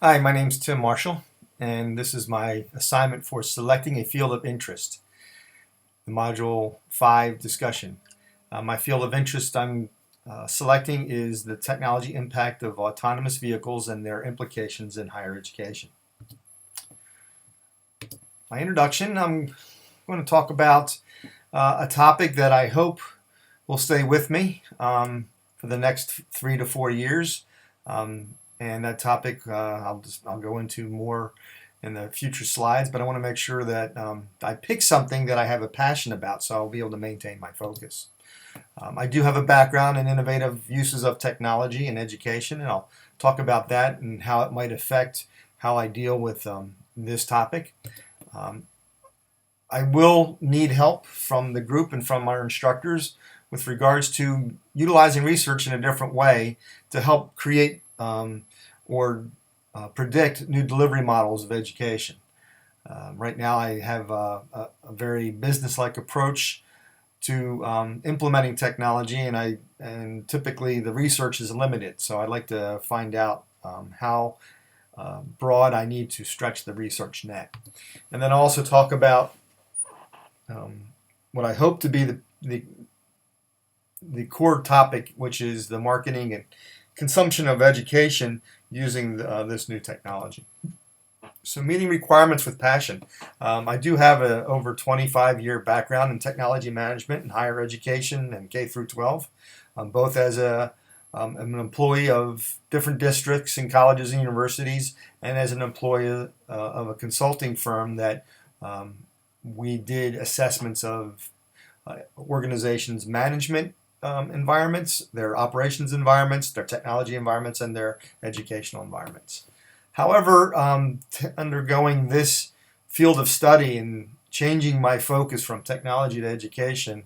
Hi, my name's Tim Marshall, and this is my assignment for selecting a field of interest, the Module 5 discussion. My field of interest I'm selecting is the technology impact of autonomous vehicles and their implications in higher education. My introduction, I'm going to talk about a topic that I hope will stay with me for the next 3 to 4 years. And that topic I'll go into more in the future slides, but I want to make sure that I pick something that I have a passion about so I'll be able to maintain my focus. I do have a background in innovative uses of technology in education, and I'll talk about that and how it might affect how I deal with this topic. I will need help from the group and from our instructors with regards to utilizing research in a different way to help create or predict new delivery models of education. Right now I have a very business-like approach to implementing technology, and typically the research is limited, so I'd like to find out how broad I need to stretch the research net. And then also talk about what I hope to be the core topic, which is the marketing and consumption of education using this new technology. So meeting requirements with passion. I do have an over 25-year background in technology management and higher education and K through 12, both as an employee of different districts and colleges and universities, and as an employee of a consulting firm that we did assessments of organizations' management environments, their operations environments, their technology environments, and their educational environments. However, undergoing this field of study and changing my focus from technology to education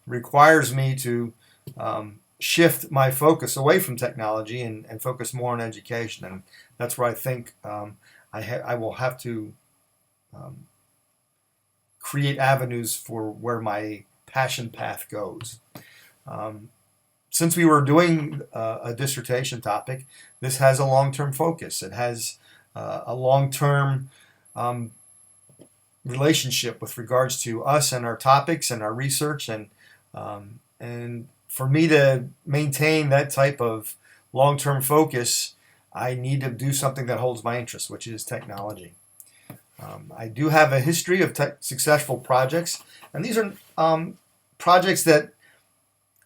requires me to shift my focus away from technology and focus more on education. And that's where I think I will have to create avenues for where my passion path goes. Since we were doing a dissertation topic, this has a long-term focus. It has a long-term relationship with regards to us and our topics and our research, and for me to maintain that type of long-term focus, I need to do something that holds my interest, which is technology. I do have a history of successful projects, and these are projects that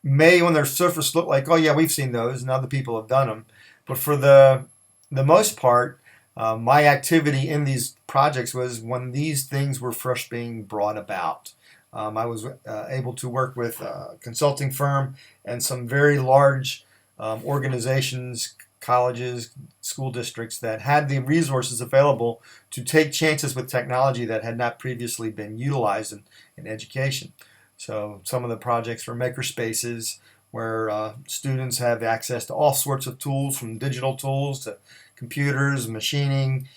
may, on their surface, look like, oh yeah, we've seen those and other people have done them. But for the most part, my activity in these projects was when these things were first being brought about. I was able to work with a consulting firm and some very large organizations, colleges, school districts that had the resources available to take chances with technology that had not previously been utilized in education. So some of the projects were maker spaces where students have access to all sorts of tools, from digital tools to computers, machining,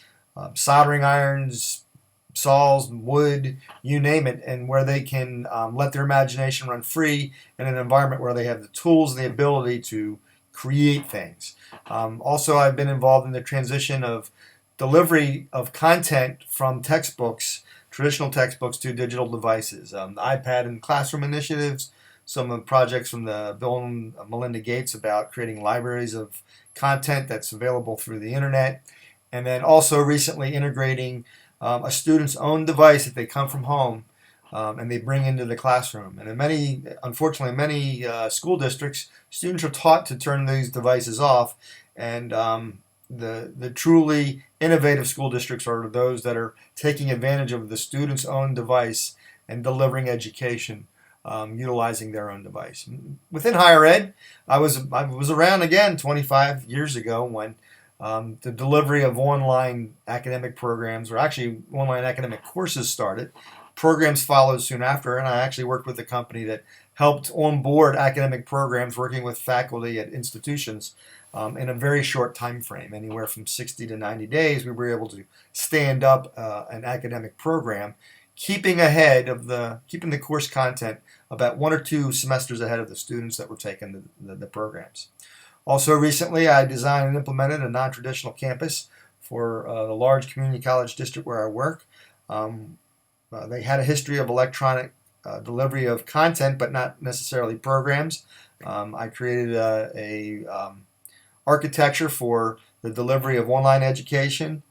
soldering irons, saws, wood, you name it, and where they can let their imagination run free in an environment where they have the tools and the ability to create things. Also, I've been involved in the transition of delivery of content from textbooks, traditional textbooks, to digital devices, the iPad and classroom initiatives, some of the projects from the Bill and Melinda Gates about creating libraries of content that's available through the internet, and then also recently integrating a student's own device that they come from home and they bring into the classroom. And unfortunately, many school districts, students are taught to turn these devices off, and the truly innovative school districts are those that are taking advantage of the student's own device and delivering education utilizing their own device. Within higher ed, I was around again 25 years ago when the delivery of online academic programs, or actually online academic courses, started. Programs followed soon after, and I actually worked with a company that helped onboard academic programs, working with faculty at institutions in a very short time frame, anywhere from 60 to 90 days. We were able to stand up an academic program, keeping the course content about 1 or 2 semesters ahead of the students that were taking the programs. Also recently, I designed and implemented a non-traditional campus for the large community college district where I work. They had a history of electronic delivery of content, but not necessarily programs. I created a architecture for the delivery of online education,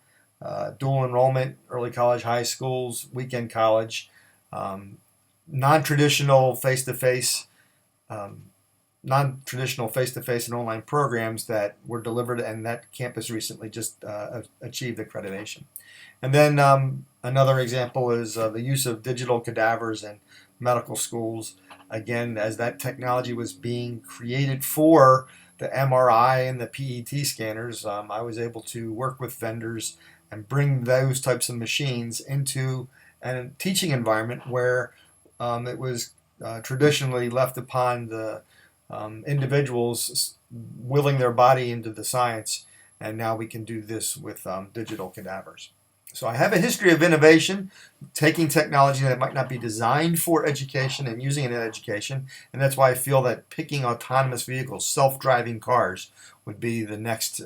dual enrollment, early college, high schools, weekend college, um, non-traditional face-to-face, um, non-traditional face-to-face and online programs that were delivered, and that campus recently just achieved accreditation. And then another example is the use of digital cadavers in medical schools. Again, as that technology was being created for the MRI and the PET scanners, I was able to work with vendors and bring those types of machines into a teaching environment where it was traditionally left upon the individuals willing their body into the science, and now we can do this with digital cadavers. So I have a history of innovation, taking technology that might not be designed for education and using it in education, and that's why I feel that picking autonomous vehicles, self-driving cars, would be the next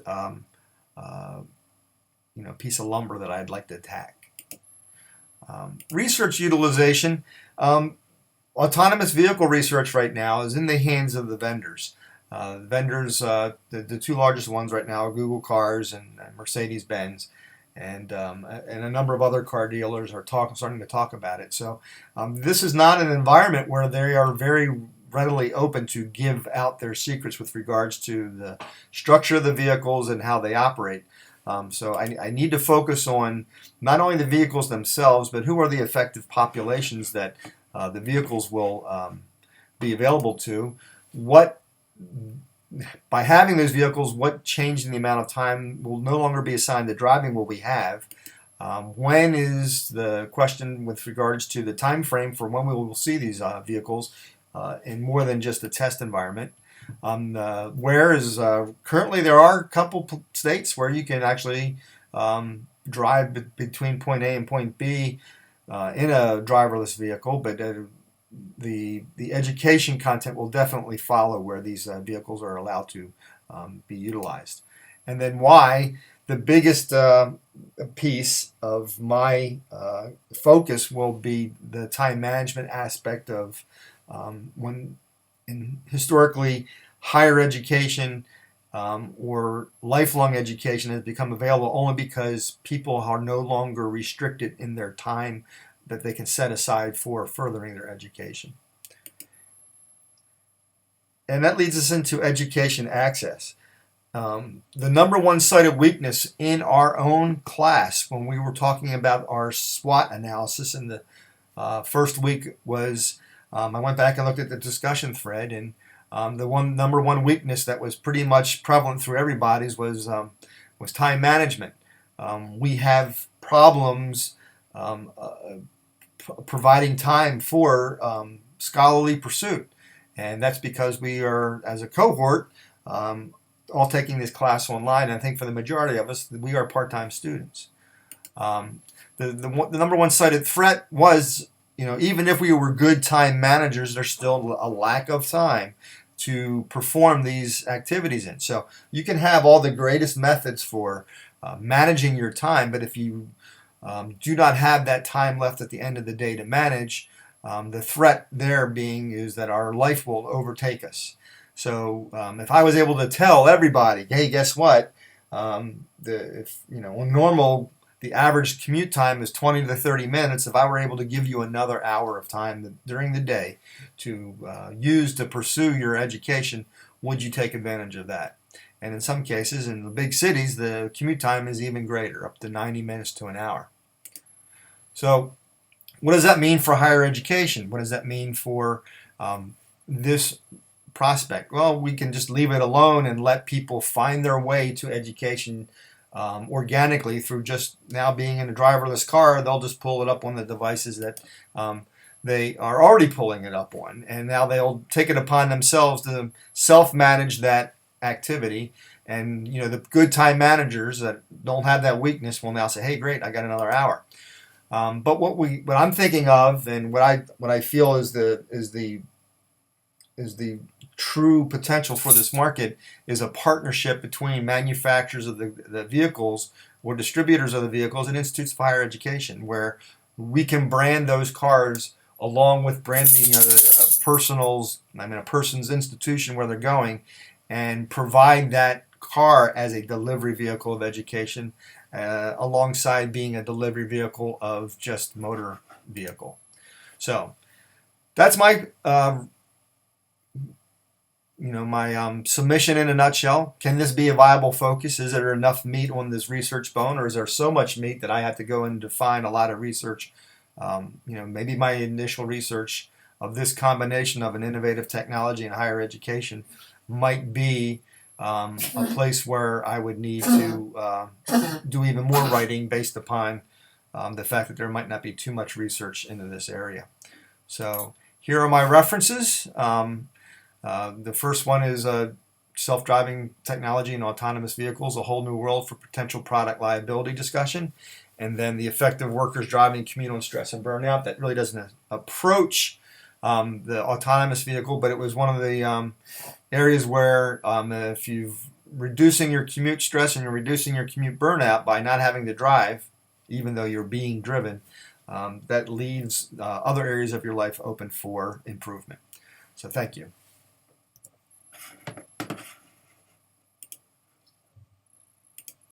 piece of lumber that I'd like to attack. Research utilization. Autonomous vehicle research right now is in the hands of the vendors. The two largest ones right now are Google Cars and Mercedes-Benz, and a number of other car dealers are starting to talk about it. So this is not an environment where they are very readily open to give out their secrets with regards to the structure of the vehicles and how they operate. So I need to focus on not only the vehicles themselves, but who are the effective populations that the vehicles will be available to. By having those vehicles, what change in the amount of time will no longer be assigned to driving will we have? When is the question with regards to the time frame for when we will see these vehicles in more than just a test environment? Whereas currently there are a couple states where you can actually drive between point A and point B in a driverless vehicle, but the education content will definitely follow where these vehicles are allowed to be utilized. And then why the biggest piece of my focus will be the time management aspect of when historically higher education or lifelong education has become available only because people are no longer restricted in their time that they can set aside for furthering their education. And that leads us into education access. The number one cited weakness in our own class when we were talking about our SWOT analysis in the first week was I went back and looked at the discussion thread, and the number one weakness that was pretty much prevalent through everybody's was time management. We have problems providing time for scholarly pursuit, and that's because we are, as a cohort, all taking this class online. And I think for the majority of us, we are part-time students. The number one cited threat was, even if we were good time managers, there's still a lack of time to perform these activities in. So you can have all the greatest methods for managing your time, but if you do not have that time left at the end of the day to manage, the threat there being is that our life will overtake us. So if I was able to tell everybody, hey, guess what? On normal, the average commute time is 20 to 30 minutes. If I were able to give you another hour of time during the day to use to pursue your education, would you take advantage of that? And in some cases, in the big cities, the commute time is even greater, up to 90 minutes to an hour. So what does that mean for higher education? What does that mean for this prospect? Well, we can just leave it alone and let people find their way to education organically through just now being in a driverless car. They'll just pull it up on the devices that they are already pulling it up on, and now they'll take it upon themselves to self-manage that activity. And the good time managers that don't have that weakness will now say, hey, great, I got another hour. But what I'm thinking of, and what I feel is the true potential for this market, is a partnership between manufacturers of the vehicles or distributors of the vehicles and institutes of higher education, where we can brand those cars along with branding a person's institution where they're going, and provide that car as a delivery vehicle of education, alongside being a delivery vehicle of just motor vehicle. So that's my submission in a nutshell. Can this be a viable focus? Is there enough meat on this research bone, or is there so much meat that I have to go and define a lot of research? Maybe my initial research of this combination of an innovative technology and higher education might be a place where I would need to do even more writing based upon the fact that there might not be too much research into this area. So here are my references. The first one is self-driving technology and autonomous vehicles, a whole new world for potential product liability discussion. And then the effect of workers driving, communal stress and burnout. That really doesn't approach the autonomous vehicle, but it was one of the areas where if you're reducing your commute stress and you're reducing your commute burnout by not having to drive, even though you're being driven, that leaves other areas of your life open for improvement. So thank you.